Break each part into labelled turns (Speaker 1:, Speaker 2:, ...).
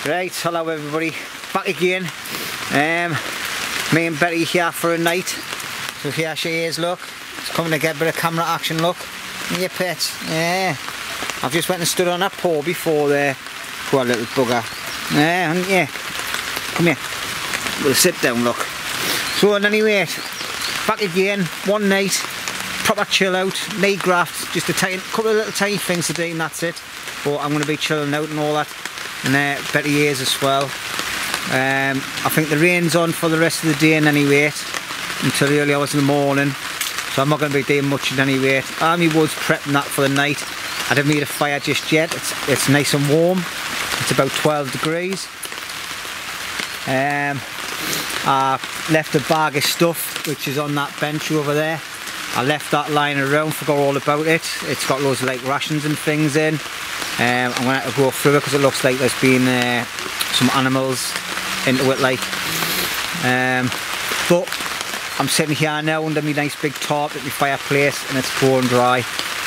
Speaker 1: Right, hello everybody, back again. Me and Betty here for a night. So here she is, look. It's coming to get a bit of camera action, look. Yeah, pet. Yeah. I've just went and stood on that paw before there. Poor little bugger. Yeah, haven't you? Come here. We'll sit down, look. So anyway, back again, one night, proper chill out, knee graft, just a couple of little tiny things to do and that's it. But I'm going to be chilling out and all that. And Betty is as well. I think the rain's on for the rest of the day in any rate, until the early hours in the morning. So I'm not going to be doing much in any rate. Army Wood's prepping that for the night. I haven't made a fire just yet. It's nice and warm. It's about 12 degrees. I left a bag of stuff which is on that bench over there. I left that lying around, forgot all about it. It's got loads of like rations and things in. I'm going to have to go through it because it looks like there's been some animals into it like. But I'm sitting here now under my nice big tarp at my fireplace and it's pouring dry.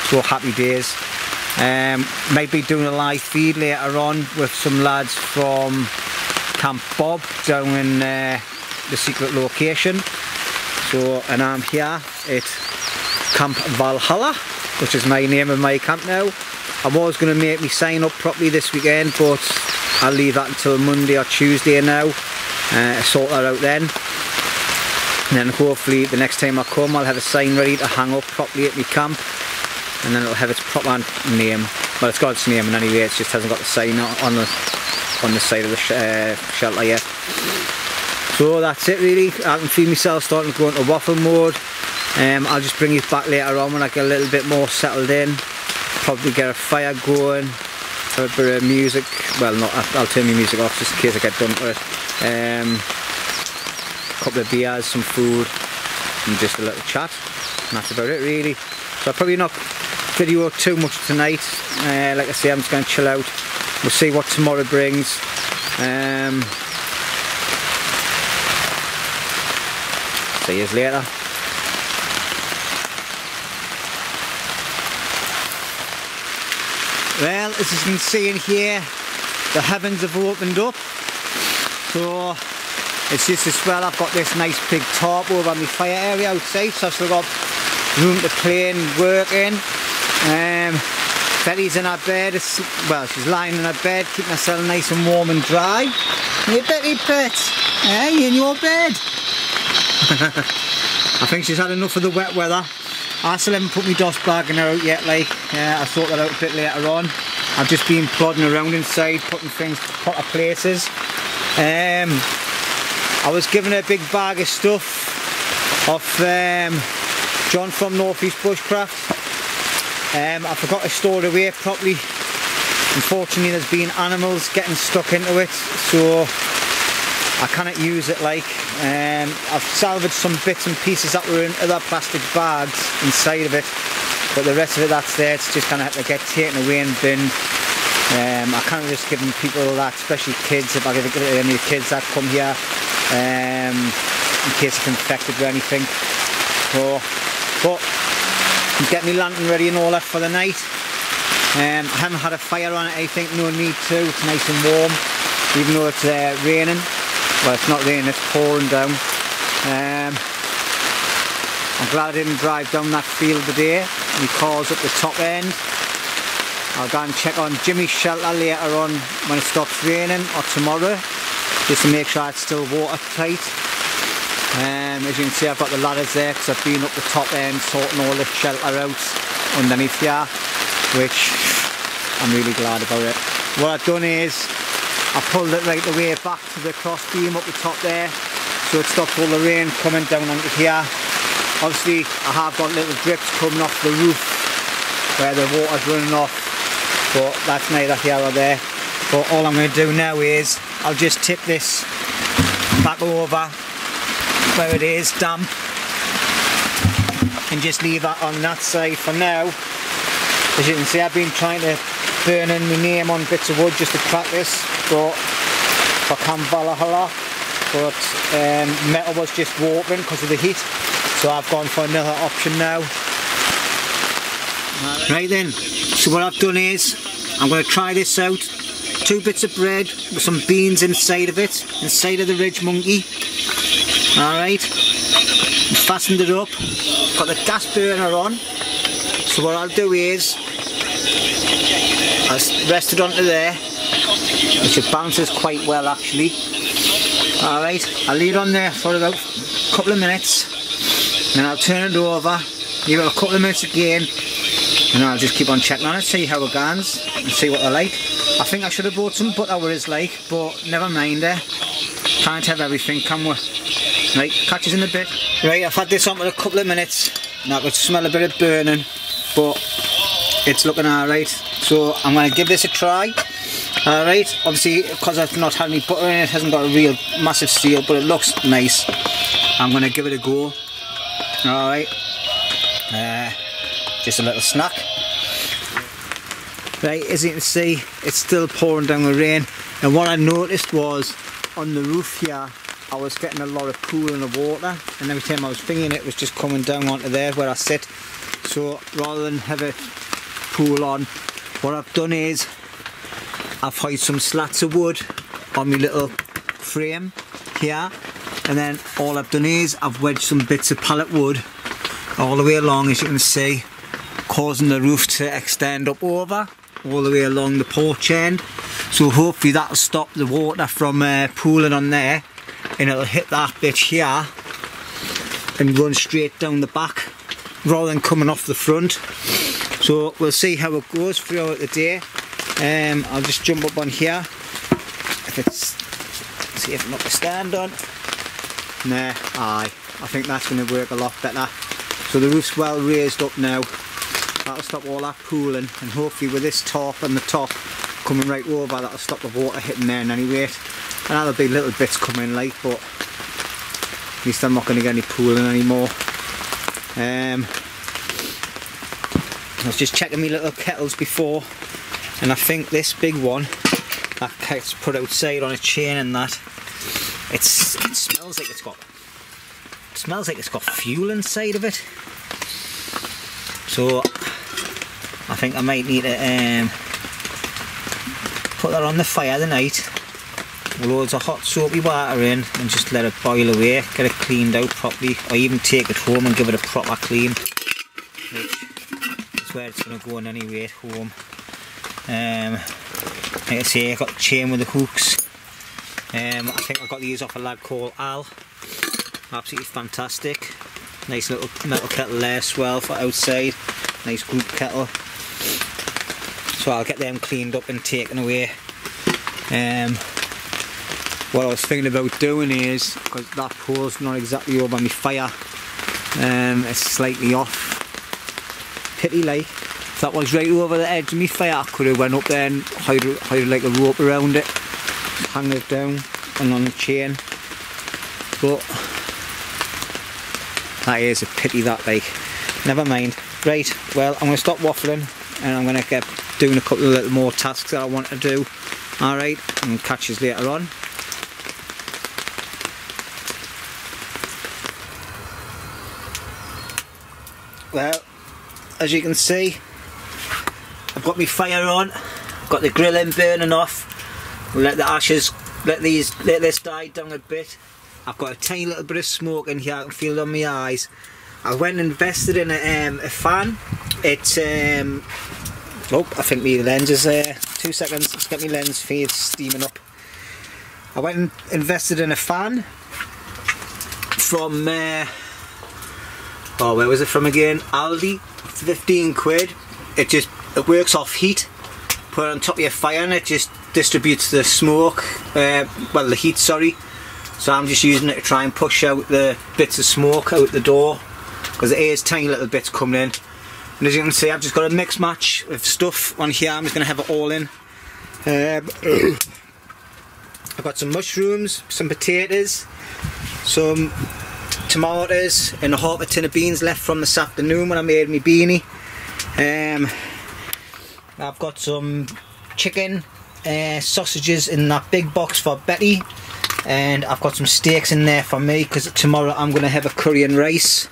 Speaker 1: So happy days. Might be doing a live feed later on with some lads from Camp Bob down in the secret location. So, and I'm here at Camp Valhalla, which is my name of my camp now. I was going to make me sign up properly this weekend, but I'll leave that until Monday or Tuesday now. Sort that out then. And then hopefully the next time I come I'll have a sign ready to hang up properly at my camp. And then it'll have its proper name. Well, it's got its name in any way, it just hasn't got the sign on the side of the shelter yet. So that's it really. I can feel myself starting to go into waffle mode. I'll just bring it back later on when I get a little bit more settled in. Probably get a fire going, have a bit of music. Well, I'll turn my music off just in case I get done with it. A couple of beers, some food, and just a little chat. And that's about it really. So I'll probably not video too much tonight. Like I say, I'm just going to chill out. We'll see what tomorrow brings. See you later. Well, as you can see in here, the heavens have opened up. So it's just as well I've got this nice big tarp over my fire area outside, so I've still got room to play and work in. Betty's in her bed, well, she's lying in her bed, keeping herself nice and warm and dry. Hey Betty pet, hey, in your bed. I think she's had enough of the wet weather. I still haven't put my dust bag in her out yet, like, I'll sort that out a bit later on. I've just been plodding around inside, putting things to proper places. I was given a big bag of stuff off John from North East Bushcraft. I forgot to store it away properly. Unfortunately there's been animals getting stuck into it, so I cannot use it like. I've salvaged some bits and pieces that were in other plastic bags inside of it, but the rest of it that's there, it's just going to have to get taken away and binned. I can't just give them people that, especially kids, if I give it to any kids that come here, in case it's infected or anything. So, but I'm getting my lantern ready and all that for the night. I haven't had a fire on it, I think, no need to. It's nice and warm, even though it's raining. Well, it's not raining, it's pouring down. I'm glad I didn't drive down that field today. My car's at the top end. I'll go and check on Jimmy's shelter later on when it stops raining, or tomorrow, just to make sure it's still watertight. As you can see, I've got the ladders there because I've been up the top end sorting all the shelter out underneath here, which I'm really glad about it. What I've done is I pulled it right the way back to the cross beam up the top there, so it stops all the rain coming down onto here. Obviously I have got little drips coming off the roof where the water's running off, but that's neither here or there. But all I'm going to do now is I'll just tip this back over where it is damp and just leave that on that side for now. As you can see, I've been trying to burn in my name on bits of wood just to practice, but for Camp Valhalla, but metal was just warping because of the heat, so I've gone for another option now. Right then, so what I've done is I'm going to try this out 2 bits of bread with some beans inside of it, inside of the ridge monkey. Alright, fastened it up, got the gas burner on. So what I'll do is, I'll rest it onto there, which it bounces quite well actually. Alright, I'll leave it on there for about a couple of minutes, then I'll turn it over, leave it a couple of minutes again, and I'll just keep on checking on it, see how it goes, and see what they're like. I think I should have bought some butter with it's like, but never mind can't have everything, can we? Right, catch us in a bit. Right, I've had this on for a couple of minutes, and I could smell a bit of burning, but it's looking alright. So I'm going to give this a try. Alright, obviously because I've not had any butter in it, it hasn't got a real massive seal, but it looks nice. I'm going to give it a go. Alright, just a little snack. Right, as you can see, it's still pouring down the rain, and what I noticed was on the roof here I was getting a lot of pooling of water, and every time I was fingering it was just coming down onto there where I sit. So rather than have it pool on, what I've done is I've hired some slats of wood on my little frame here, and then all I've done is I've wedged some bits of pallet wood all the way along, as you can see, causing the roof to extend up over all the way along the porch end. So hopefully that'll stop the water from pooling on there, and it'll hit that bit here and run straight down the back rather than coming off the front. So we'll see how it goes throughout the day. I'll just jump up on here. If it's, see if I'm not to stand on. Nah, I think that's going to work a lot better. So the roof's well raised up now. That'll stop all that pooling, and hopefully with this tarp on the top coming right over, that'll stop the water hitting there in any rate. And there'll be little bits coming like, but at least I'm not going to get any pooling anymore. I was just checking my little kettles before, and I think this big one that gets put outside on a chain and that, it smells like it's got fuel inside of it. So I think I might need to put that on the fire tonight, loads of hot soapy water in, and just let it boil away, get it cleaned out properly, or even take it home and give it a proper clean, which is where it's going to go in any way at home. Like I say, I got the chain with the hooks. I think I got these off a lad called Al. Absolutely fantastic. Nice little metal kettle there as well for outside. Nice group kettle. So I'll get them cleaned up and taken away. What I was thinking about doing is, because that pole's not exactly over my fire, it's slightly off. Pity like. If that was right over the edge of my fire, I could have went up there and hired like a rope around it, hang it down and on the chain. But that is a pity that, like. Never mind. Right, well, I'm going to stop waffling and I'm going to get doing a couple of little more tasks that I want to do. Alright, and catch you later on. Well, as you can see, I've got my fire on, I've got the grilling burning off. We'll let the ashes, let this die down a bit. I've got a tiny little bit of smoke in here, I can feel it on my eyes. I went and invested in a fan. It's oh, I think my lens is 2 seconds, let's get my lens feed steaming up. I went and invested in a fan from oh, where was it from again? Aldi, 15 quid. It works off heat. Put it on top of your fire and it just distributes the smoke, well, the heat, sorry. So I'm just using it to try and push out the bits of smoke out the door, because there is tiny little bits coming in. And as you can see, I've just got a mix match of stuff on here. I'm just going to have it all in. I've got some mushrooms, some potatoes, some tomatoes, and a half a tin of beans left from this afternoon when I made my beanie. I've got some chicken, sausages in that big box for Betty, and I've got some steaks in there for me because tomorrow I'm going to have a curry and rice.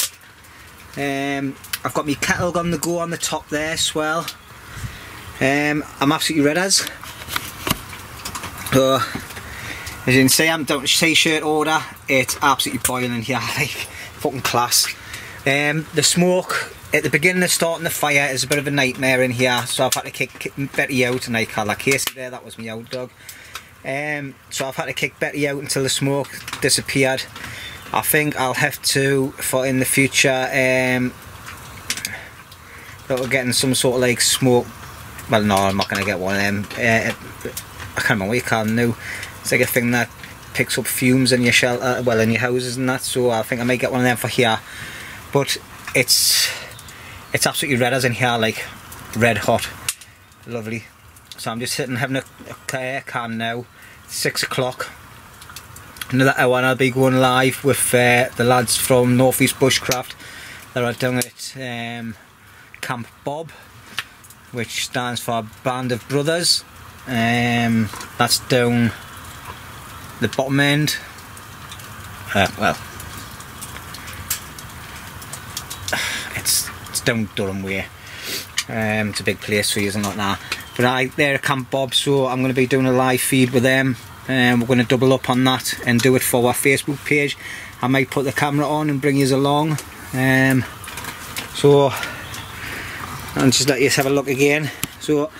Speaker 1: I've got my kettle on the go on the top there as well. I'm absolutely ready as. So as you can see, I'm down to t-shirt order. It's absolutely boiling here, like fucking class. The smoke at the beginning of starting the fire is a bit of a nightmare in here, so I've had to kick Betty out, and I called that Casey there, that was my out dog. So I've had to kick Betty out until the smoke disappeared. I think I'll have to, for in the future, look at getting some sort of like smoke. Well, no, I'm not going to get one of them. I can't remember what you call them now. It's like a thing that picks up fumes in your shelter, well, in your houses and that. So I think I might get one of them for here. But it's absolutely red as in here, like red hot, lovely. So I'm just sitting having a can now. It's 6 o'clock. Another hour and I'll be going live with the lads from North East Bushcraft. They're down at Camp Bob, which stands for Band of Brothers. That's down the bottom end. Well, it's down Durham way. It's a big place for you and like that. But they're at Camp Bob, so I'm going to be doing a live feed with them. We're going to double up on that and do it for our Facebook page. I might put the camera on and bring you along. So I'll just let you have a look again. So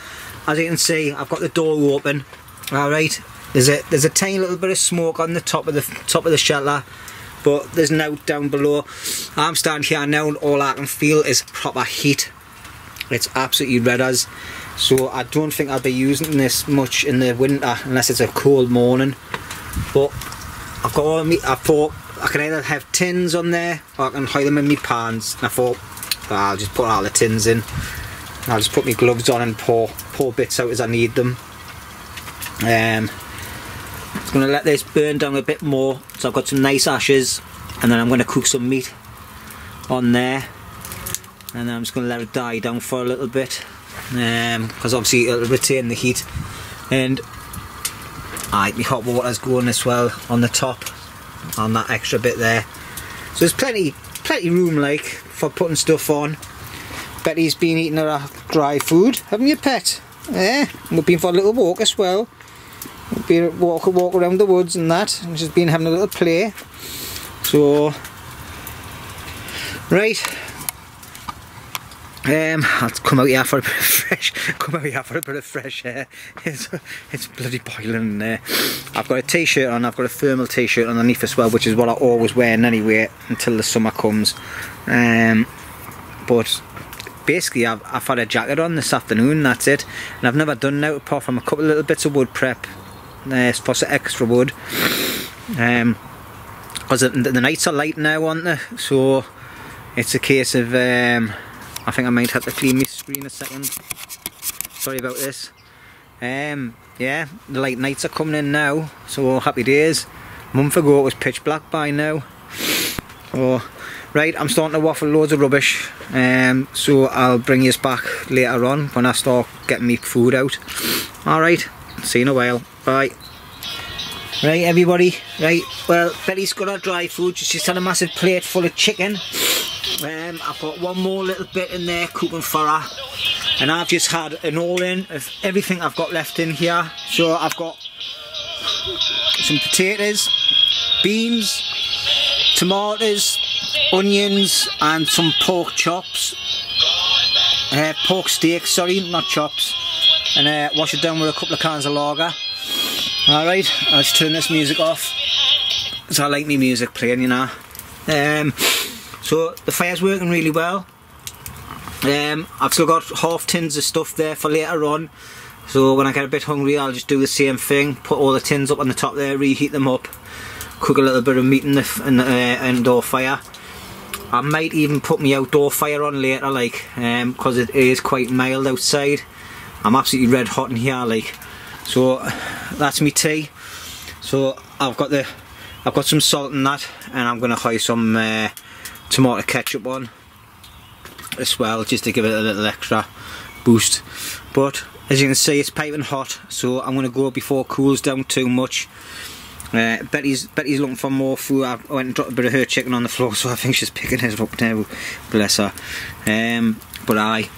Speaker 1: as you can see, I've got the door open. All right, there's a tiny little bit of smoke on the top of the shelter, but there's no down below. I'm standing here now, and all I can feel is proper heat. It's absolutely red as. So I don't think I'll be using this much in the winter unless it's a cold morning. But I've got all I thought I can either have tins on there or I can hide them in my pans. And I thought, well, I'll just put all the tins in. I'll just put my gloves on and pour bits out as I need them. I'm going to let this burn down a bit more, so I've got some nice ashes, and then I'm going to cook some meat on there, and then I'm just going to let it die down for a little bit, because obviously it'll retain the heat. And my hot water's going as well on the top, on that extra bit there. So there's plenty room like for putting stuff on. Betty's been eating her dry food, haven't you, pet? Yeah, we've been for a little walk as well. We've been walk around the woods and that, and she's been having a little play. So, right. I'll come out here for a bit of fresh air. It's bloody boiling in there. I've got a t-shirt on, I've got a thermal t-shirt underneath as well, which is what I always wear anyway until the summer comes. But basically I've had a jacket on this afternoon, that's it. And I've never done now apart from a couple of little bits of wood prep for some extra wood. Because the nights are light now, aren't they? So it's a case of I think I might have to clean my screen a second. Sorry about this. Yeah, the light nights are coming in now, so happy days. A month ago it was pitch black by now. Oh, right, I'm starting to waffle loads of rubbish, so I'll bring you back later on when I start getting me food out. Alright, see you in a while, bye. Right everybody, right, well Betty's got her dry food, she's had a massive plate full of chicken. I've got one more little bit in there cooking for her, and I've just had an all-in of everything I've got left in here. So I've got some potatoes, beans, tomatoes, onions and some pork chops, pork steak, sorry, not chops, and wash it down with a couple of cans of lager. Alright, I'll just turn this music off, so I like me music playing, you know. So the fire's working really well. I've still got half tins of stuff there for later on, so when I get a bit hungry I'll just do the same thing, put all the tins up on the top there, reheat them up, cook a little bit of meat in the indoor fire. I might even put my outdoor fire on later, like, because it is quite mild outside. I'm absolutely red hot in here, like. So that's me tea. So I've got some salt in that, and I'm gonna hide some tomato ketchup on as well, just to give it a little extra boost. But as you can see, it's piping hot, so I'm gonna go before it cools down too much. Betty's looking for more food. I went and dropped a bit of her chicken on the floor, so I think she's picking it up now, bless her. But I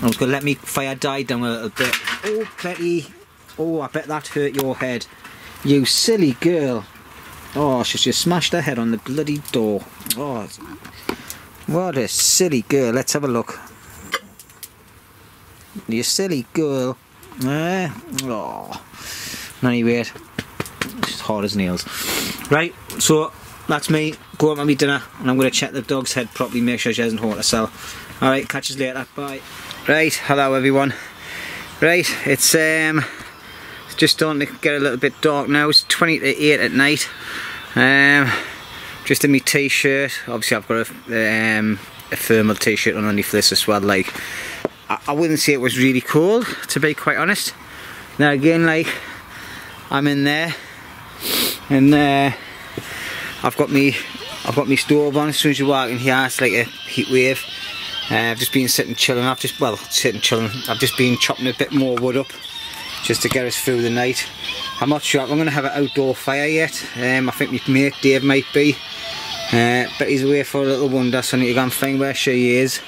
Speaker 1: was gonna let me fire die down a little bit. Oh Betty, oh I bet that hurt your head. You silly girl. Oh, she's just smashed her head on the bloody door. Oh, what a silly girl. Let's have a look. You silly girl. Oh, anyway, she's hard as nails. Right, so that's me. Go up and my dinner, and I'm going to check the dog's head properly, make sure she hasn't hurt herself. Alright, catch us later. Bye. Right, hello everyone. Right, it's just starting to get a little bit dark now. It's 20 to 8 at night. Just in my t-shirt. Obviously I've got a thermal t-shirt underneath this as well. Like, I wouldn't say it was really cold, to be quite honest. Now again, like, I'm in there, and I've got me stove on. As soon as you walk in here, it's like a heat wave. I've just been sitting chilling. I've just been chopping a bit more wood up just to get us through the night. I'm not sure if I'm going to have an outdoor fire yet. I think my mate Dave might be, but he's away for a little wonder, so I need to go and find where she is.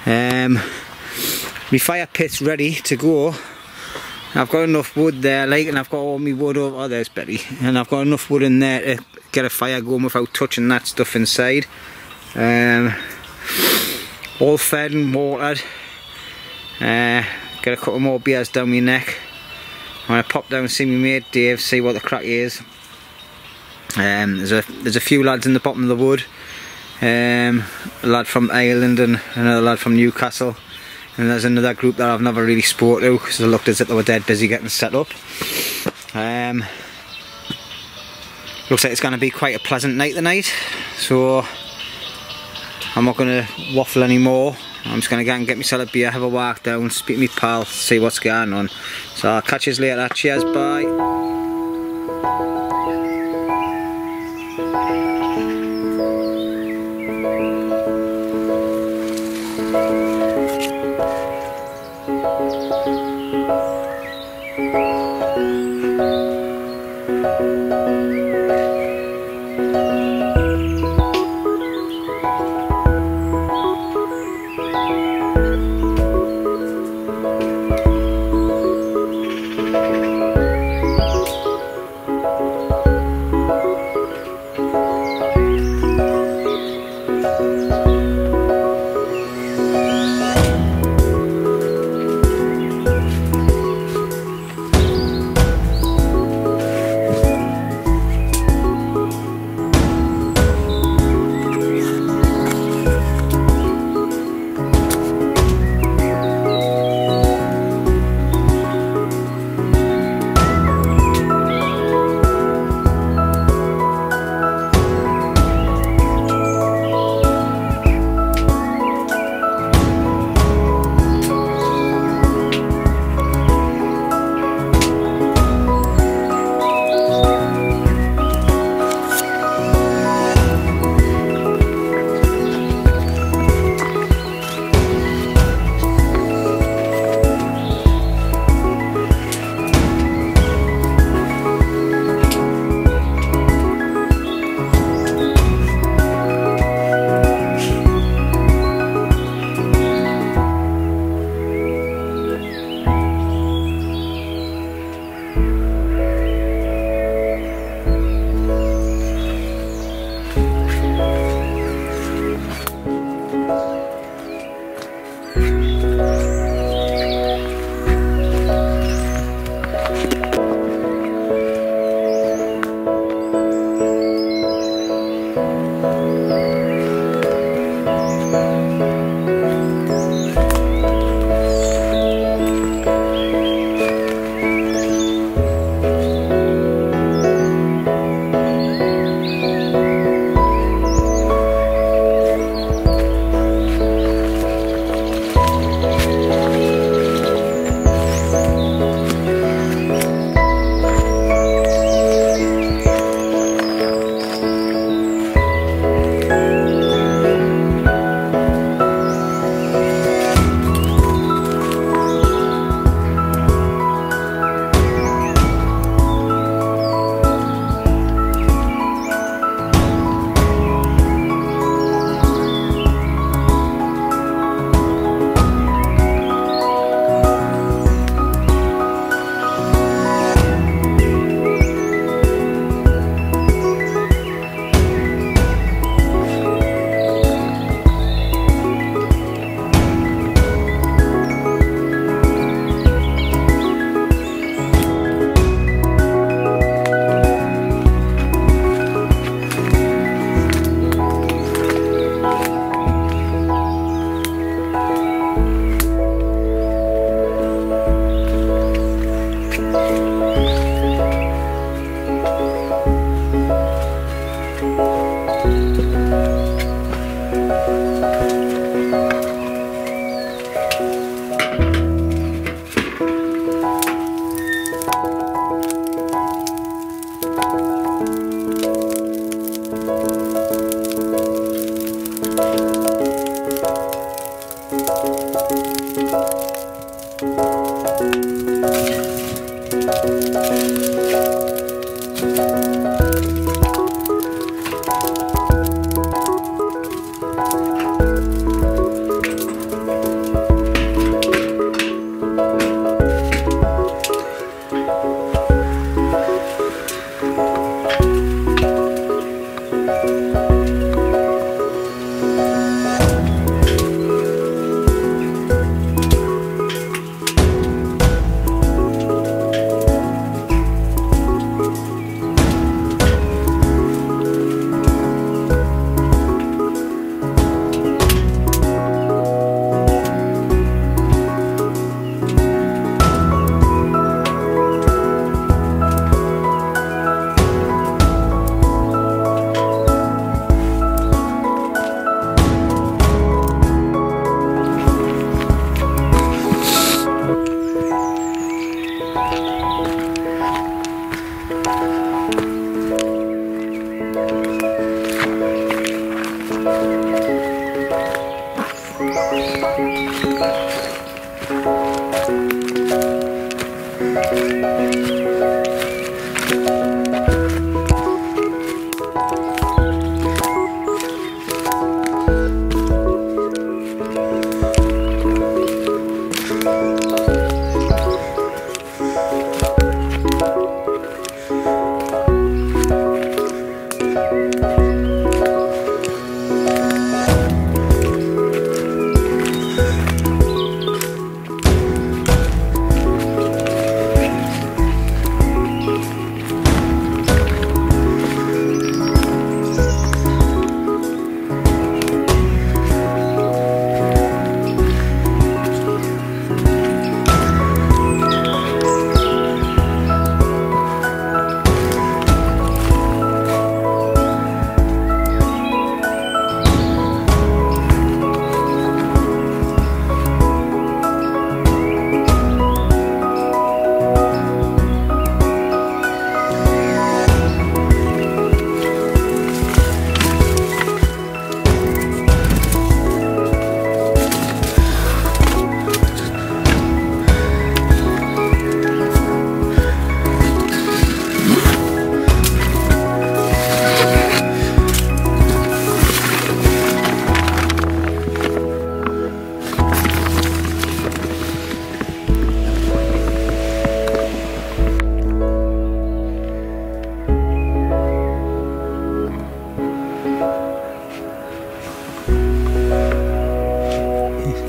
Speaker 1: My fire pit's ready to go. I've got enough wood there, like, and I've got all my wood over. Oh, there's Betty. And I've got enough wood in there to get a fire going without touching that stuff inside. All fed and watered. Get a couple more beers down my neck. I'm gonna pop down and see my mate Dave, see what the crack is. There's a few lads in the bottom of the wood. A lad from Ireland and another lad from Newcastle. And there's another group that I've never really spoke to because they looked as if they were dead busy getting set up. Looks like it's going to be quite a pleasant night tonight, so I'm not going to waffle anymore. I'm just going to go and get myself a beer, have a walk down, speak to my pal, see what's going on. So I'll catch you later. Cheers, bye.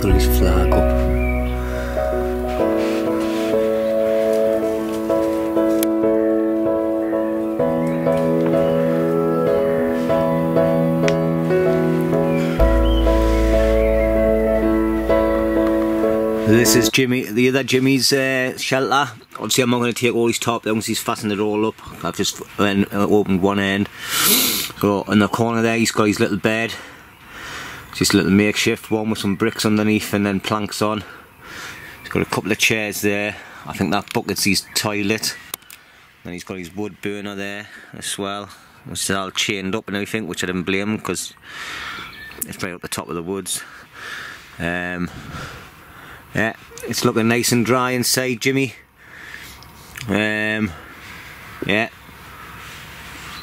Speaker 2: Got his flag up.
Speaker 1: This is Jimmy, the other Jimmy's shelter. Obviously I'm not going to take all his top down because he's fastened it all up. I've just opened one end. So in the corner there he's got his little bed. Just a little makeshift one with some bricks underneath and then planks on. He's got a couple of chairs there. I think that bucket's his toilet. And he's got his wood burner there as well. It's all chained up and everything, which I didn't blame him because it's right at the top of the woods. Yeah, it's looking nice and dry inside, Jimmy. Yeah,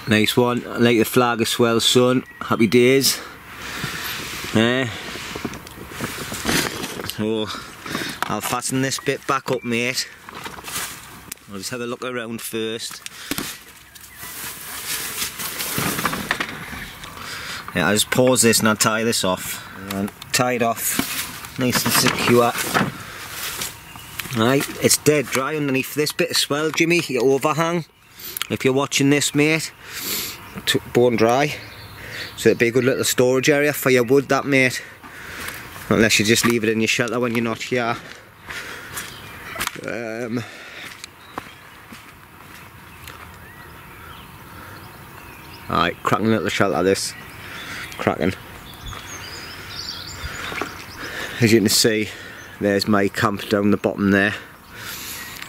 Speaker 1: nice one. I like the flag as well, son. Happy days. So I'll fasten this bit back up, mate. I'll just have a look around first. Yeah, I'll just pause this and I'll tie this off. And tie it off, nice and secure. Right, it's dead dry underneath this bit as well, Jimmy. Your overhang, if you're watching this, mate, bone dry. So it'd be a good little storage area for your wood, that, mate. Unless you just leave it in your shelter when you're not here. Alright, cracking little shelter this. Cracking. As you can see, there's my camp down the bottom there.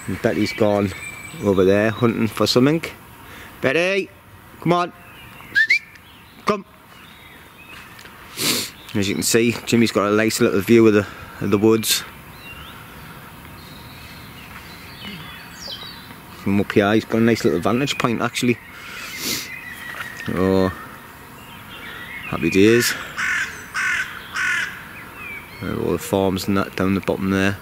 Speaker 1: And Betty's gone over there hunting for something. Betty, come on. Come. As you can see, Jimmy's got a nice little view of the woods. From up here, he's got a nice little vantage point actually. Oh, happy days. All the farms and that down the bottom there.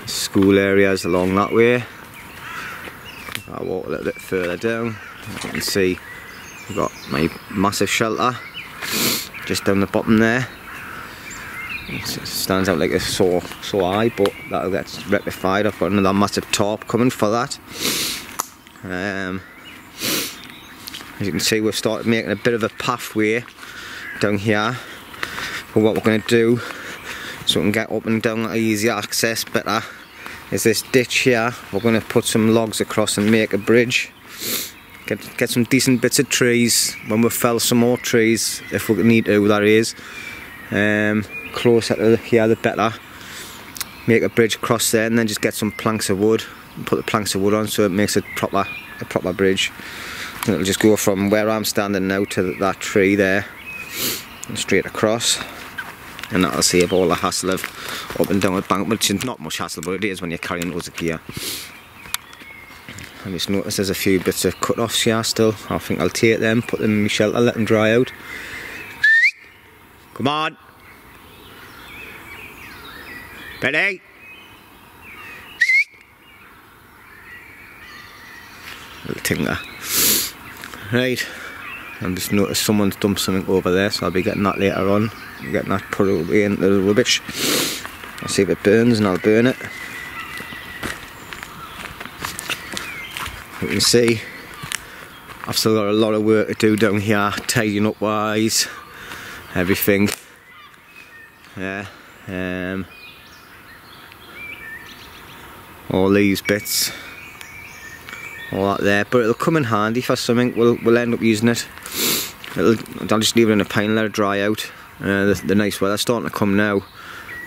Speaker 1: School areas along that way. I'll walk a little bit further down. As you can see, we've got my massive shelter just down the bottom there. It stands out like it's so high, but that'll get rectified. I've got another massive tarp coming for that. As you can see, we've started making a bit of a pathway down here. But what we're going to do, so we can get up and down at easy access better, is this ditch here. We're going to put some logs across and make a bridge. Get some decent bits of trees when we fell some more trees, if we need to, that is. Closer to here the better. make a bridge across there, and then just get some planks of wood and put the planks of wood on so it makes a proper bridge. And it'll just go from where I'm standing now to that tree there and straight across, and that'll save all the hassle of up and down the bank, which is not much hassle, but it is when you're carrying loads of gear. I just noticed there's a few bits of cut-offs here still. I think I'll take them, put them in my shelter, let them dry out. Come on! Betty! Little tinker. Right, I've just noticed someone's dumped something over there, so I'll be getting that later on. Getting that put away into the rubbish. I'll see if it burns and I'll burn it. You can see I've still got a lot of work to do down here, tidying up wise, everything. Yeah, all these bits, all that there, but it'll come in handy for something. We'll end up using it. I'll just leave it in a pile and let it dry out. The nice weather's starting to come now,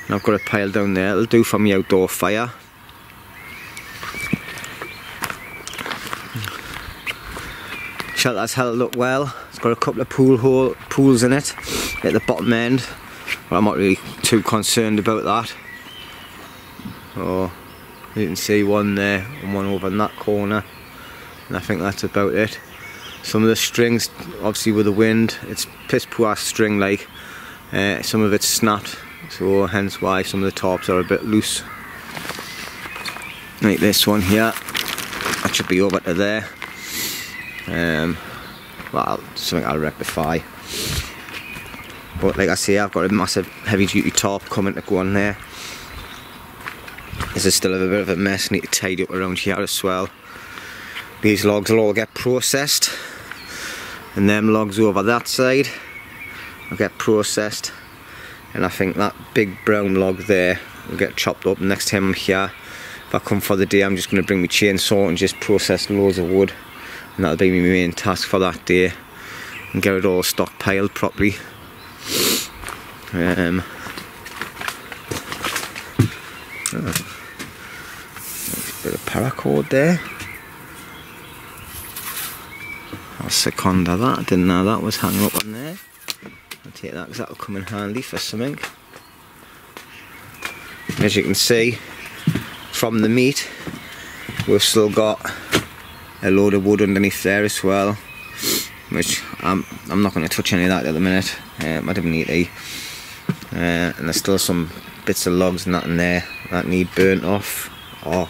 Speaker 1: and I've got a pile down there. It'll do for my outdoor fire. Shelter's held up well. It's got a couple of pools in it at the bottom end, but I'm not really too concerned about that. Oh, you can see one there and one over in that corner, and I think that's about it. Some of the strings, obviously with the wind, it's piss poor string like. Some of it's snapped, so hence why some of the tops are a bit loose. Like this one here, that should be over to there. Well, something I'll rectify. But like I say, I've got a massive heavy duty top coming to go on there. This is still a bit of a mess. I need to tidy up around here as well. These logs will all get processed, and them logs over that side will get processed, and I think that big brown log there will get chopped up. Next time I'm here, if I come for the day, I'm just going to bring my chainsaw and just process loads of wood, and that'll be my main task for that day, and get it all stockpiled properly. Nice bit of paracord there. I'll second that. I didn't know that was hanging up on there. I'll take that because that'll come in handy for something. As you can see from the meat, we've still got a load of wood underneath there as well, which I'm not going to touch any of that at the minute. I didn't need to. And there's still some bits of logs and that in there that need burnt off or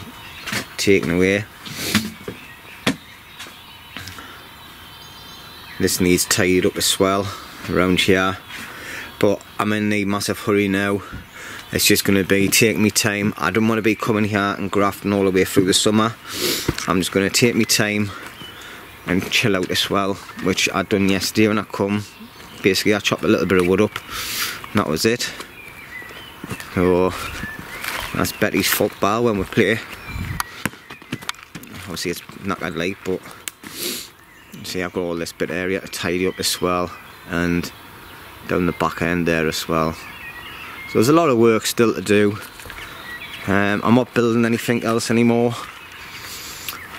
Speaker 1: taken away. This needs tidied up as well around here, but I'm in a massive hurry now. It's just going to be take me time. I don't want to be coming here and grafting all the way through the summer. I'm just going to take me time and chill out as well, which I done yesterday when I come. Basically I chopped a little bit of wood up, and that was it. So that's Betty's football when we play. Obviously it's not that late, but see, I've got all this bit area to tidy up as well, and down the back end there as well. So there's a lot of work still to do. I'm not building anything else anymore.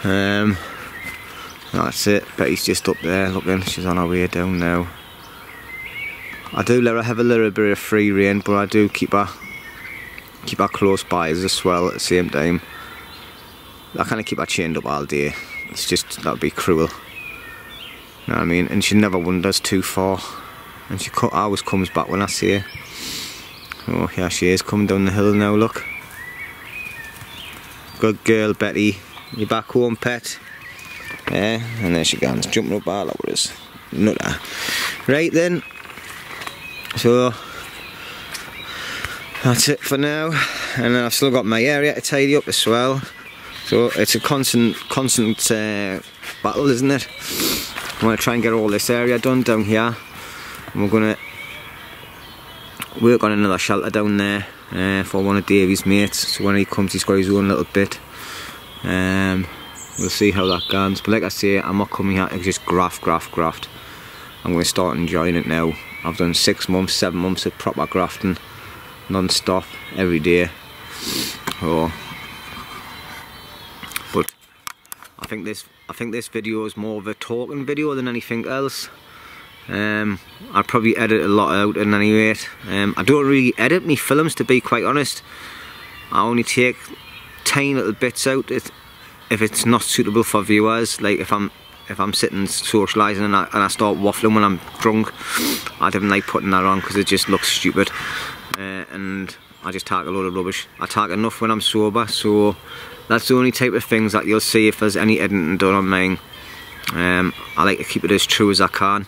Speaker 1: That's it. Betty's just up there looking. She's on her way down now. I do let her have a little bit of free rein, but I do keep her close by us as well at the same time. I kind of keep her chained up all day. It's just, that would be cruel. You know what I mean? And she never wanders too far, and she always comes back when I see her. Oh, here she is coming down the hill now, look. Good girl, Betty. You back home, pet? Yeah, and there she goes, jumping up all over us. Nutter. Right then, so that's it for now, and I've still got my area to tidy up as well. So it's a constant battle, isn't it? I want to try and get all this area done down here, and we're going to work on another shelter down there for one of Davy's mates. So when he comes, he's got his own little bit. We'll see how that goes. But like I say, I'm not coming here to just graft. I'm going to start enjoying it now. I've done 6 months, 7 months of proper grafting, non-stop, every day. Oh, but I think this video is more of a talking video than anything else. I'll probably edit a lot out in any rate. I don't really edit me films, to be quite honest. I only take tiny little bits out if it's not suitable for viewers. Like if I'm sitting socialising and I start waffling when I'm drunk, I don't like putting that on because it just looks stupid, and I just talk a load of rubbish. I talk enough when I'm sober, so that's the only type of things that you'll see if there's any editing done on mine. I like to keep it as true as I can.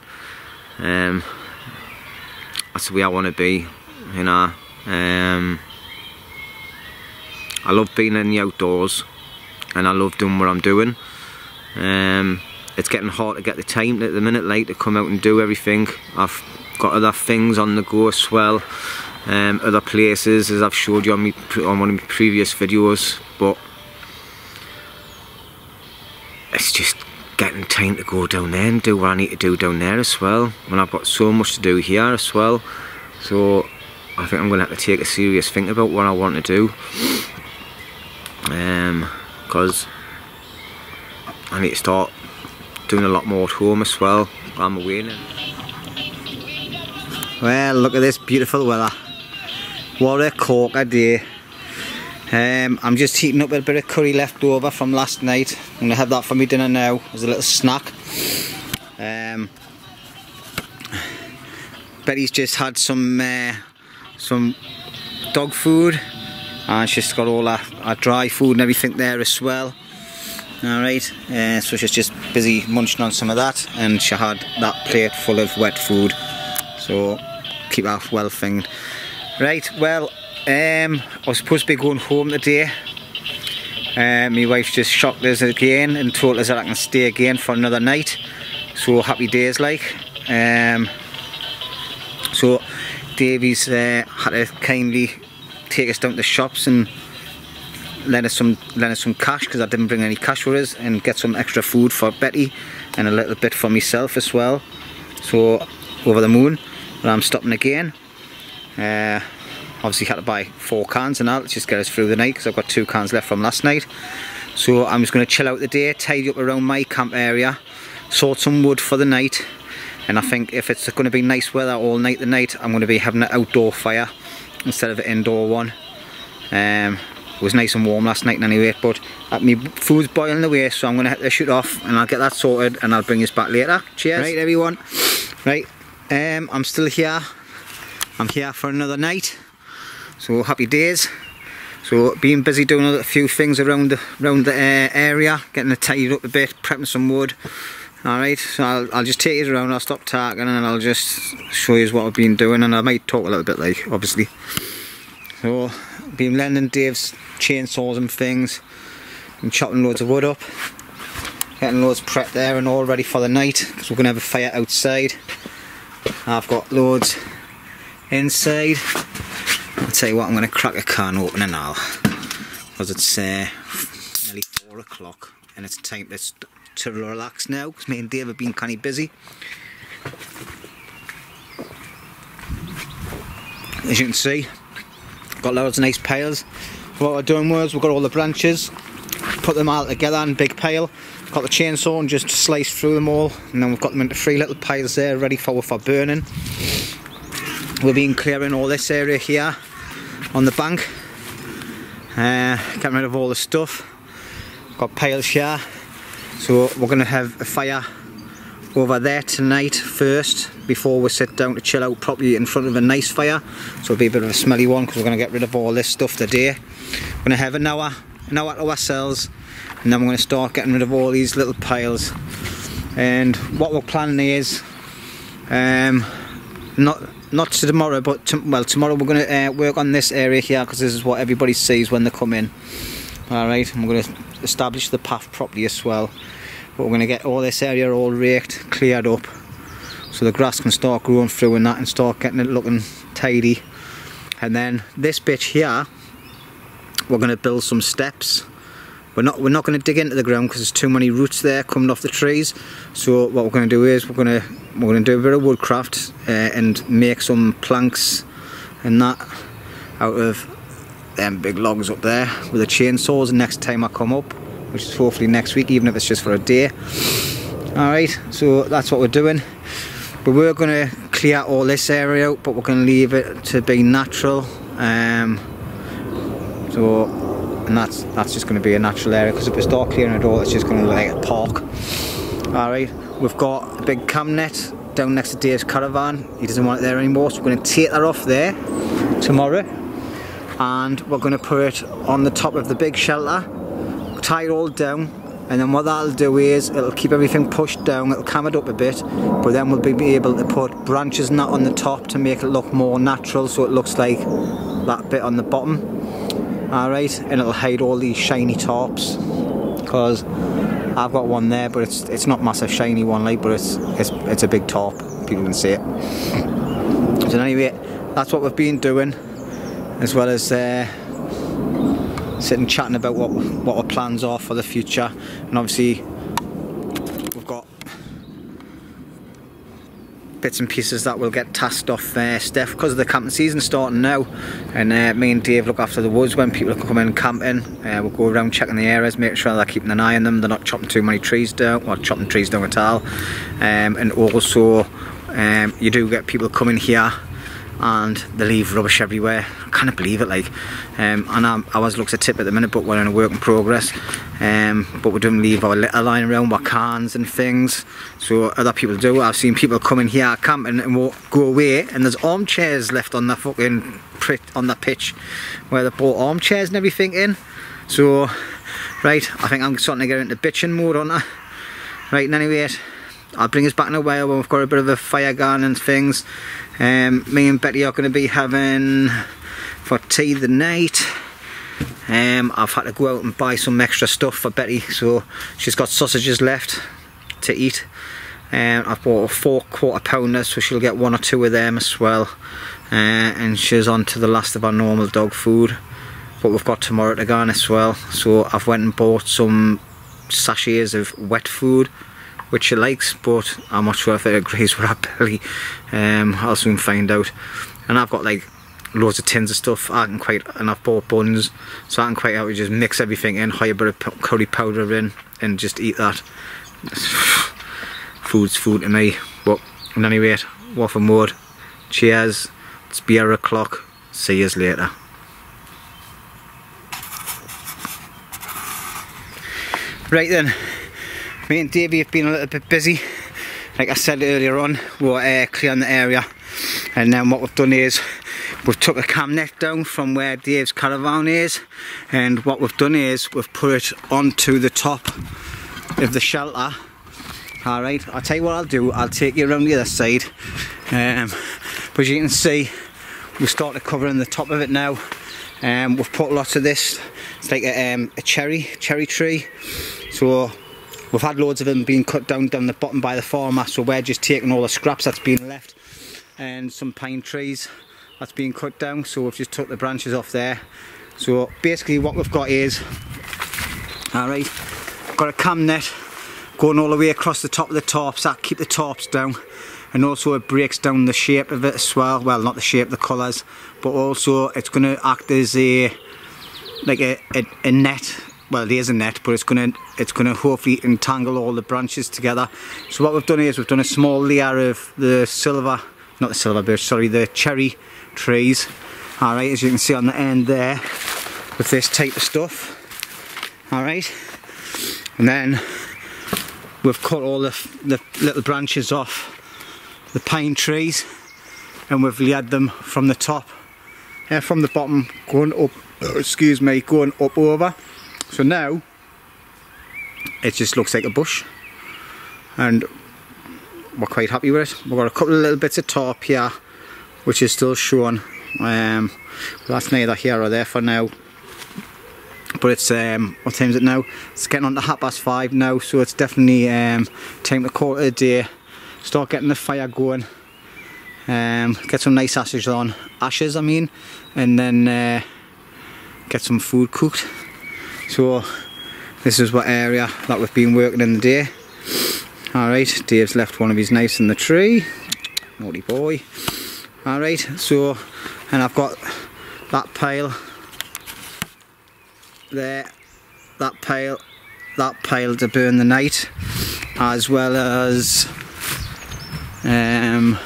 Speaker 1: That's the way I want to be, you know. I love being in the outdoors and I love doing what I'm doing. It's getting hard to get the time at the minute, like, to come out and do everything. I've got other things on the go as well, other places, as I've showed you on one of my previous videos, but it's just getting time to go down there and do what I need to do down there as well, when I've got so much to do here as well. So I think I'm going to have to take a serious think about what I want to do, because I need to start doing a lot more at home as well while I'm away now. Well, look at this beautiful weather. What a corker day. I'm just heating up a bit of curry left over from last night. I'm going to have that for my dinner now as a little snack. Betty's just had some dog food, and she's got all our dry food and everything there as well. Alright, so she's just busy munching on some of that, and she had that plate full of wet food, so keep her well thinged. Right, well, I was supposed to be going home today. My wife's just shocked us again and told us that I can stay again for another night, so happy days like. So Davy's had to kindly take us down to the shops and lend us some cash, because I didn't bring any cash with us, and get some extra food for Betty and a little bit for myself as well. So over the moon, but I'm stopping again. Obviously had to buy 4 cans and that, let's just get us through the night, because I've got 2 cans left from last night. So I'm just going to chill out the day, tidy up around my camp area, sort some wood for the night, and I think if it's going to be nice weather all night tonight, I'm going to be having an outdoor fire instead of an indoor one. It was nice and warm last night anyway, but my food's boiling away, so I'm going to have to shoot off and I'll get that sorted and I'll bring you back later. Cheers. Right everyone, right, I'm still here. I'm here for another night, so happy days. So being busy doing a few things around the area, getting it tidied up a bit, prepping some wood. Alright, so I'll just take you around, I'll stop talking and I'll just show you what I've been doing, and I might talk a little bit, like, obviously. So been lending Dave's chainsaws and things, and chopping loads of wood up, getting loads prepped there and all ready for the night, because we're going to have a fire outside. I've got loads inside. I'll tell you what, I'm going to crack a can opener now, because it's nearly 4 o'clock and it's time to relax now, because me and Dave have been kind of busy. As you can see, got loads of nice piles. What we're doing was, we've got all the branches, put them all together in a big pile, got the chainsaw and just sliced through them all, and then we've got them into 3 little piles there ready for burning. We've been clearing all this area here on the bank, getting rid of all the stuff. Got piles here, so we're going to have a fire over there tonight first, before we sit down to chill out properly in front of a nice fire. So it'll be a bit of a smelly one, because we're going to get rid of all this stuff today. We're going to have an hour to ourselves, and then we're going to start getting rid of all these little piles. And what we're planning is, not tomorrow, but tomorrow we're going to work on this area here, because this is what everybody sees when they come in. Alright, and we're going to establish the path properly as well. But we're going to get all this area all raked, cleared up, so the grass can start growing through and that, and start getting it looking tidy. And then this bit here, we're going to build some steps. We're not going to dig into the ground, because there's too many roots there coming off the trees. So what we're going to do is, we're going to do a bit of woodcraft and make some planks and that out of them big logs up there with the chainsaws next time I come up, which is hopefully next week, even if it's just for a day. Alright, so that's what we're doing. We were going to clear all this area out, but we're going to leave it to be natural. And that's just going to be a natural area, because if we start clearing it all, it's just going to look like a park. Alright, we've got a big cam net down next to Dave's caravan. He doesn't want it there anymore, so we're going to take that off there tomorrow, and we're going to put it on the top of the big shelter, tie it all down, and then what that'll do is it'll keep everything pushed down, it'll cam it up a bit, but then we'll be able to put branches and that on the top to make it look more natural, so it looks like that bit on the bottom. Alright, and it'll hide all these shiny tops, because I've got one there, but it's not massive shiny one, like, but it's a big top, people can see it. So anyway, that's what we've been doing, as well as sitting chatting about what our plans are for the future. And obviously we've got bits and pieces that will get tasked off Steph, because of the camping season starting now, and me and Dave look after the woods when people are coming camping. We'll go around checking the areas, making sure they're keeping an eye on them, they're not chopping too many trees down, or chopping trees down at all. And also you do get people coming here and they leave rubbish everywhere. I can't believe it, like. And ours looks a tip at the minute, but we're in a work in progress. But we don't leave our litter lying around, our cans and things, so other people do. I've seen people come in here camping and go away, and there's armchairs left on the fucking pitch where they brought armchairs and everything in. So right, I think I'm starting to get into bitching mode on that. Right, and anyway, I'll bring us back in a while when we've got a bit of a fire going and things. Me and Betty are going to be having for tea the night. I've had to go out and buy some extra stuff for Betty, so she's got sausages left to eat. I've bought a 4 quarter-pounders, so she'll get 1 or 2 of them as well. And she's on to the last of our normal dog food, but we've got tomorrow to go on as well. So I've went and bought some sachets of wet food, which she likes, but I'm not sure if it agrees with her belly. I'll soon find out. And I've got like loads of tins of stuff. And I've bought buns, so I can quite happily just mix everything in, hire a bit of curry powder in, and just eat that. Food's food to me. But anyway, waffle mode. Cheers. It's beer o'clock. See yous later. Right then. Me and Davey have been a little bit busy. Like I said earlier on, we're clearing the area, and then what we've done is we've took a cam net down from where Dave's caravan is, and what we've done is we've put it onto the top of the shelter. Alright, I'll tell you what I'll do, I'll take you around the other side. But as you can see, we've started covering the top of it now. We've put lots of this, it's like a cherry tree. So we've had loads of them being cut down the bottom by the farmer, so we're just taking all the scraps that's been left, and some pine trees that's been cut down, so we've just took the branches off there. So basically what we've got is, alright, got a cam net going all the way across the top of the tarps that keep the tarps down, and also it breaks down the shape of it as well. Well, not the shape, the colours, but also it's going to act as a net. Well, it is a net, but it's gonna hopefully entangle all the branches together. So what we've done is we've done a small layer of the the cherry trees. Alright, as you can see on the end there, with this type of stuff. Alright, and then we've cut all the little branches off the pine trees, and we've layered them from the top, from the bottom, going up. Excuse me, going up over. So now it just looks like a bush, and we're quite happy with it. We've got a couple of little bits of tarp here which is still showing. That's neither here or there for now. But it's what time is it now? It's getting on to 5:30 now, so it's definitely time to call it a day. Start getting the fire going. Get some nice ashes I mean, and then get some food cooked. So this is what area that we've been working in the day. Alright, Dave's left one of his knives in the tree. Naughty boy. Alright, so, and I've got that pile there, that pile to burn the night, as well as a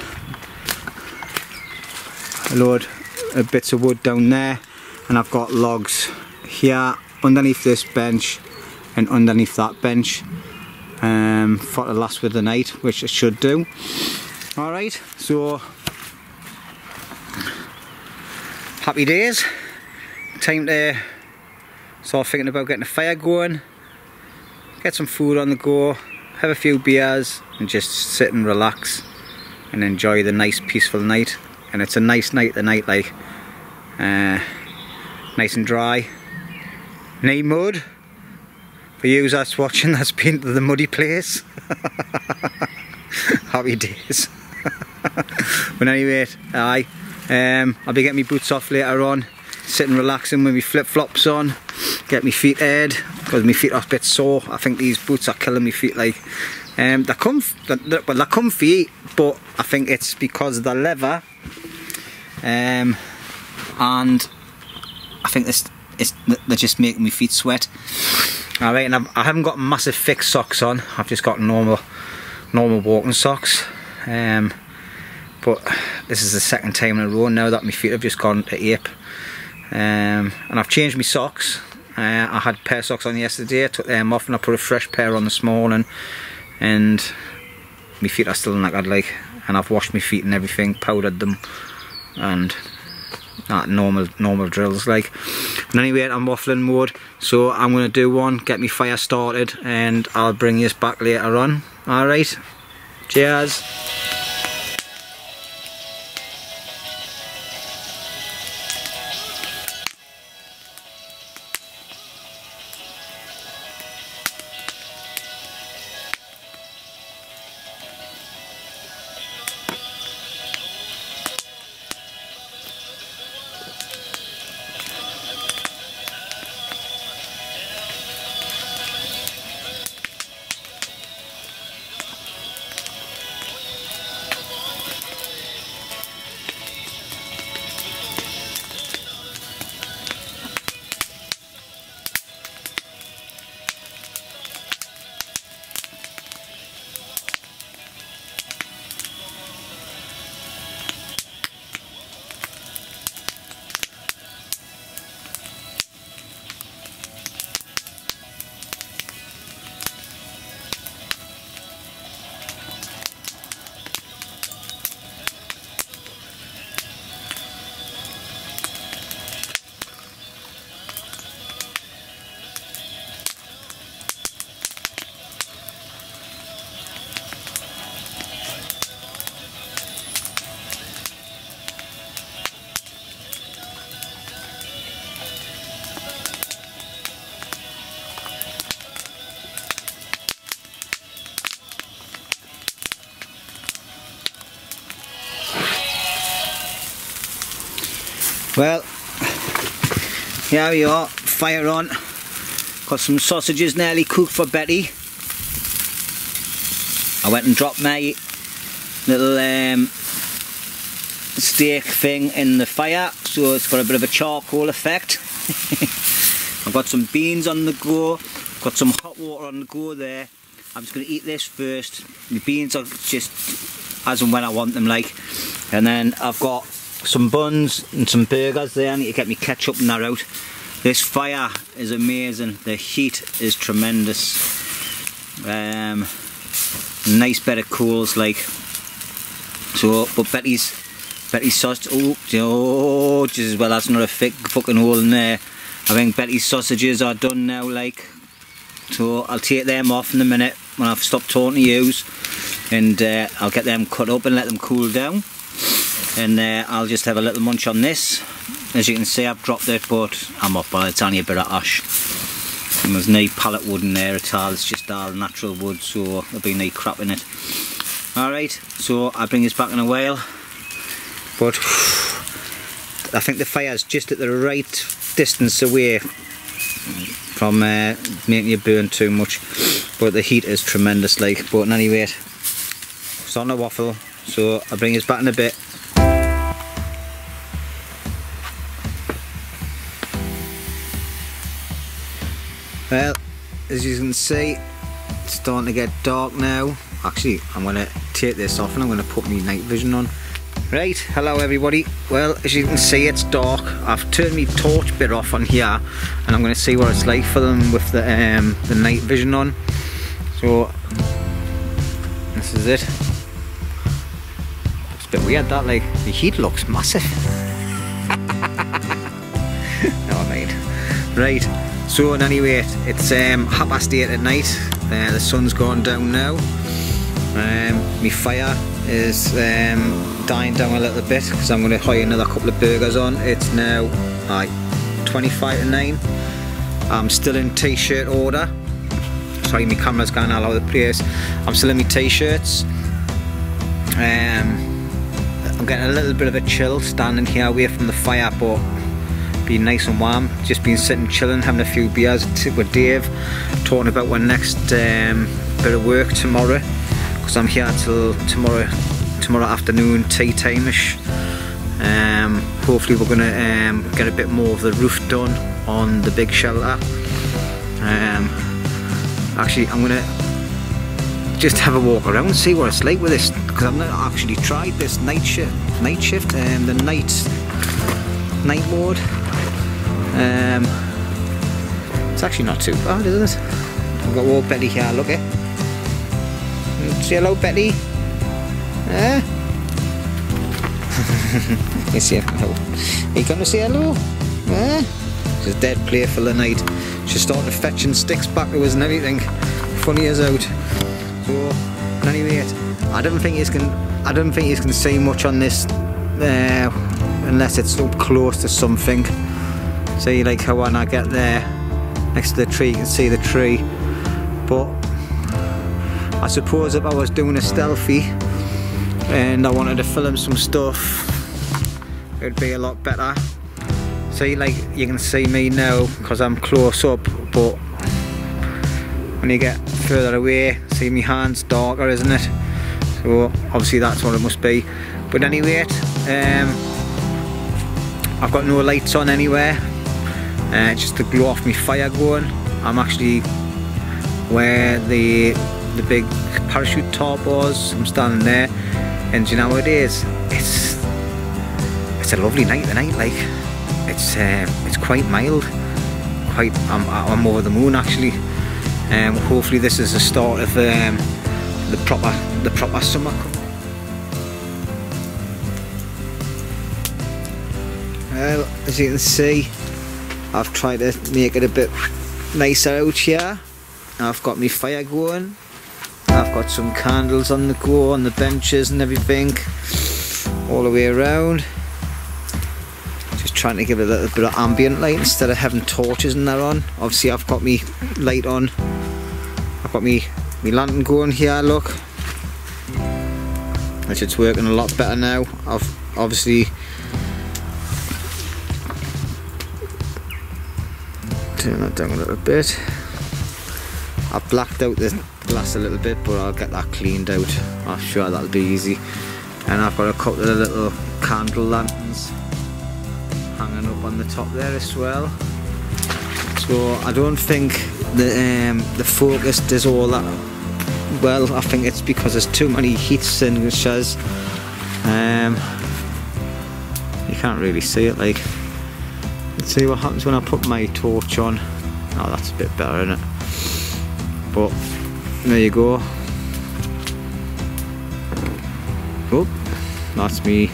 Speaker 1: load of bits of wood down there, and I've got logs here underneath this bench and underneath that bench for to last with the night, which it should do. Alright, so happy days. Time to start thinking about getting a fire going, get some food on the go, have a few beers and just sit and relax and enjoy the nice peaceful night. And it's a nice night tonight, like nice and dry. No mud for you that's watching, that's been to the muddy place. Happy days. But anyway, I'll be getting my boots off later on, sitting relaxing with my flip-flops on, get my feet aired because my feet are a bit sore. I think these boots are killing my feet. Like they're comfy, but I think it's because of the leather, and I think they're just making my feet sweat. Alright, and I haven't got massive thick socks on. I've just got normal walking socks. But this is the second time in a row now that my feet have just gone to ape. And I've changed my socks. I had a pair of socks on yesterday, I took them off and I put a fresh pair on this morning, and my feet are still knackered, like, and I've washed my feet and everything, powdered them, and normal drills, like. But anyway, I'm waffling mode, so I'm going to do one, get my fire started, and I'll bring you back later on. Alright, cheers. Well, here we are, fire on. Got some sausages nearly cooked for Betty. I went and dropped my little steak thing in the fire, so it's got a bit of a charcoal effect. I've got some beans on the go, got some hot water on the go there. I'm just going to eat this first. The beans are just as and when I want them, like. And then I've got some buns and some burgers there. I need to get my ketchup and that out. This fire is amazing. The heat is tremendous. Nice bed of coals, like. So, but Betty's sausage. Oh, just well, that's not a thick fucking hole in there. I think Betty's sausages are done now, like. So I'll take them off in a minute when I've stopped talking to yous, and I'll get them cut up and let them cool down. And I'll just have a little munch on this. As you can see, I've dropped it, but I'm up by it's only a bit of ash. And there's no pallet wood in there at all, it's just all natural wood, so there'll be no crap in it. Alright, so I'll bring this back in a while. But I think the fire's just at the right distance away from making you burn too much. But the heat is tremendous, like. But anyway, it's on a waffle, so I'll bring this back in a bit. Well, as you can see, it's starting to get dark now. Actually, I'm going to take this off and I'm going to put my night vision on. Right, hello everybody. Well, as you can see, it's dark. I've turned my torch bit off on here and I'm going to see what it's like for them with the night vision on. So, this is it. It's a bit weird that, like, the heat looks massive. Never mind. Right, so anyway, it's 8:30 at night. The sun's gone down now. My fire is dying down a little bit because I'm going to hire another couple of burgers on. It's now 25 to 9. I'm still in t-shirt order. Sorry, my camera's going all over the place. I'm still in my t-shirts. I'm getting a little bit of a chill standing here away from the fire, but being nice and warm. Just been sitting chilling, having a few beers with Dave, talking about our next bit of work tomorrow, because I'm here till tomorrow afternoon, tea time-ish. Hopefully we're going to get a bit more of the roof done on the big shelter. Actually, I'm going to just have a walk around and see what it's like with this, because I've not actually tried this night shift, the night mode. It's actually not too bad, isn't it? I've got old Betty here, look at. Say hello, Betty. You say hello. Are you going to say hello? She's dead playful tonight. She's starting to fetching sticks back to us and everything. Funny as out. So, anyway, I don't think he's can see much on this unless it's up close to something. See, like how when I get there next to the tree, you can see the tree. But I suppose if I was doing a stealthy and I wanted to film some stuff, it would be a lot better. See, like you can see me now because I'm close up, but when you get further away, see my hand's darker, isn't it? So obviously that's what it must be. But anyway, I've got no lights on anywhere, just to glow off my fire going. I'm actually where the big parachute top was. I'm standing there, and you know what it is? It's a lovely night tonight. Like it's quite mild. I'm over the moon actually. Hopefully this is the start of the proper summer. Well, as you can see, I've tried to make it a bit nicer out here. I've got my fire going. I've got some candles on the go on the benches and everything all the way around. Just trying to give it a little bit of ambient light instead of having torches and that on. Obviously I've got my light on. I've got my lantern going here, look. Which it's working a lot better now. I've obviously turn that down a little bit. I've blacked out the glass a little bit, but I'll get that cleaned out. I'm sure that'll be easy. And I've got a couple of little candle lanterns hanging up on the top there as well. So I don't think the focus does all that well. I think it's because there's too many heat signatures. You can't really see it. Like, let's see what happens when I put my torch on. Oh, that's a bit better, isn't it? But there you go. Oh, that's me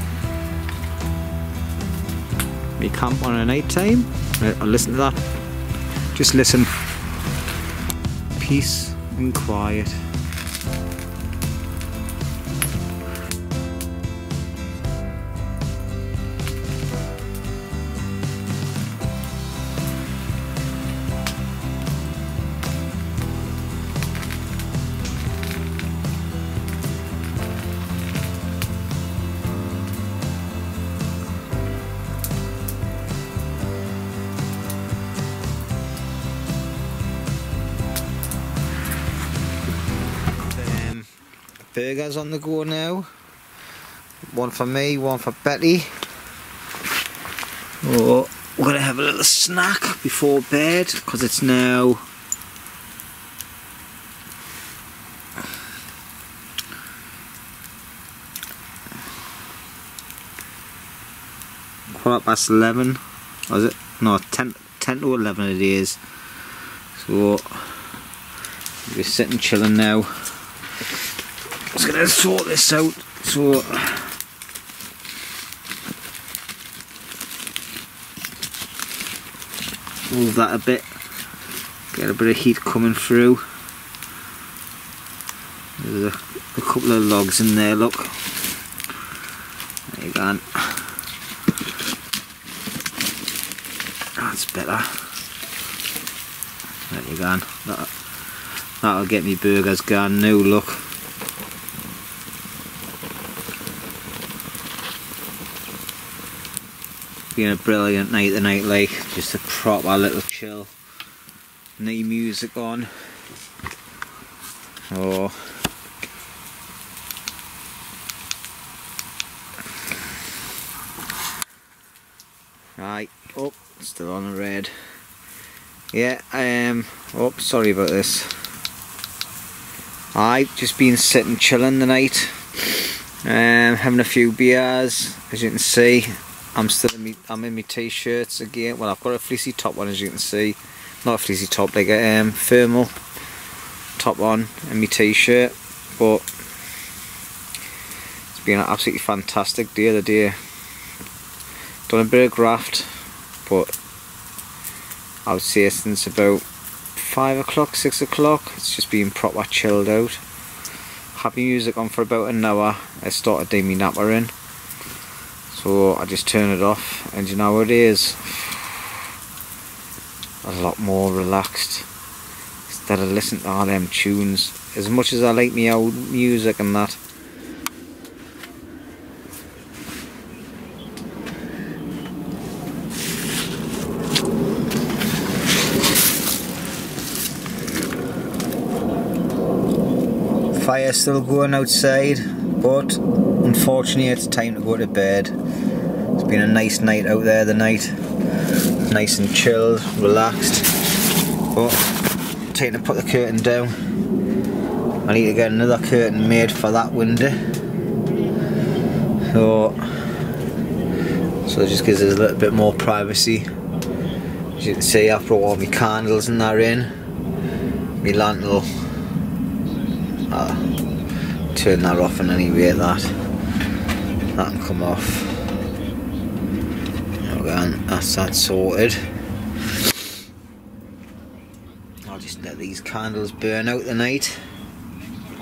Speaker 1: camp on a night time. I'll listen to that. Just listen. Peace and quiet. Burgers on the go now. One for me, one for Betty. Oh, we're gonna have a little snack before bed because it's now 11. Was it? No, 10 to 11 it is. So we're sitting chilling now. Just gonna sort this out. So move that a bit. Get a bit of heat coming through. There's a couple of logs in there, look. There you go. That's better. There you go. That'll get me burgers going now, look. Been a brilliant night tonight, like, just a proper little chill. No music on. Oh. Right, oh, still on the red. Yeah, oh, sorry about this. I've just been sitting chilling the night, having a few beers. As you can see, I'm in my t-shirts again. Well, I've got a fleecy top on, as you can see. Not a fleecy top, like a thermal top on, and my t-shirt. But it's been an absolutely fantastic day of the day. Done a bit of graft, but I would say since about 5 o'clock, 6 o'clock, it's just been proper chilled out. Had my music on for about an hour. I started doing my napper in, so I just turn it off, and you know what it is, a lot more relaxed instead of listening to all them tunes. As much as I like my old music and that, fire's still going outside, but unfortunately it's time to go to bed. It's been a nice night out there the night, nice and chilled, relaxed, but time to put the curtain down. I need to get another curtain made for that window, so it just gives us a little bit more privacy. As you can see, I've brought all my candles and that in. My lantern will turn that off, and anyway that can come off. Again, that's that sorted. I'll just let these candles burn out the night.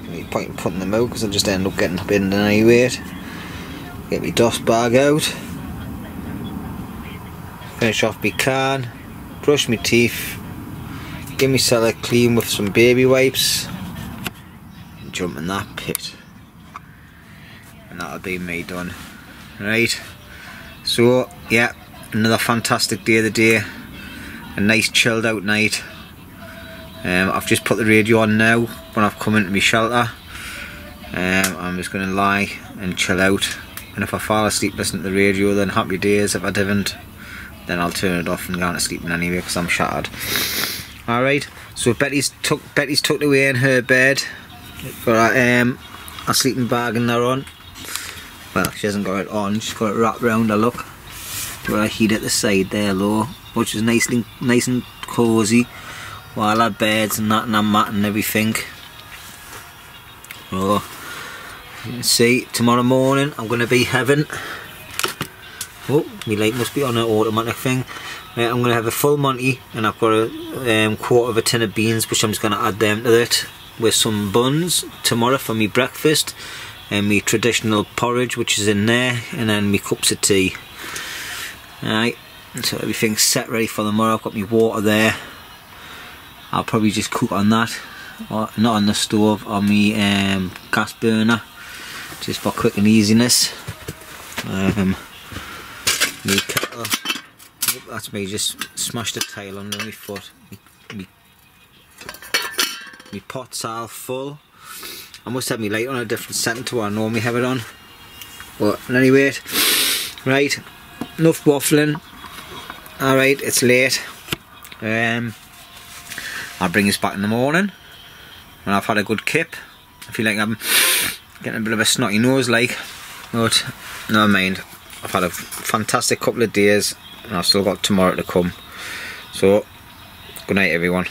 Speaker 1: No point in putting them out because I'll just end up getting binned anyway. Get my dust bag out, finish off my can, brush my teeth, give myself a clean with some baby wipes, and jump in that pit, and that'll be me done. Right, so yeah, another fantastic day of the day, a nice chilled out night. I've just put the radio on now when I've come into my shelter. I'm just going to lie and chill out, and if I fall asleep listening to the radio, then happy days. If I didn't, then I'll turn it off and go to sleep anyway because I'm shattered. Alright, so Betty's tucked away in her bed. Got a sleeping bag in there on. Well, she hasn't got it on, she's got it wrapped round her, look. Got a heat at the side there, low, which is nice and cosy. While our beds and that and our mat and everything. Oh, you can see, tomorrow morning I'm going to be having, oh, my light must be on an automatic thing. I'm going to have a full Monty, and I've got a quarter of a tin of beans, which I'm just going to add them to it, with some buns tomorrow for me breakfast, and me traditional porridge which is in there, and then me cups of tea. Alright, so everything's set ready for tomorrow. I've got my water there. I'll probably just cook on that, or not on the stove, on my gas burner, just for quick and easiness. My kettle, that's me, just smashed a tile under my foot. My pot's all full. I must have my light on a different setting to what I normally have it on. But anyway, right, enough waffling. Alright, it's late. I'll bring us back in the morning when I've had a good kip. I feel like I'm getting a bit of a snotty nose like, but never mind. I've had a fantastic couple of days and I've still got tomorrow to come. So good night everyone.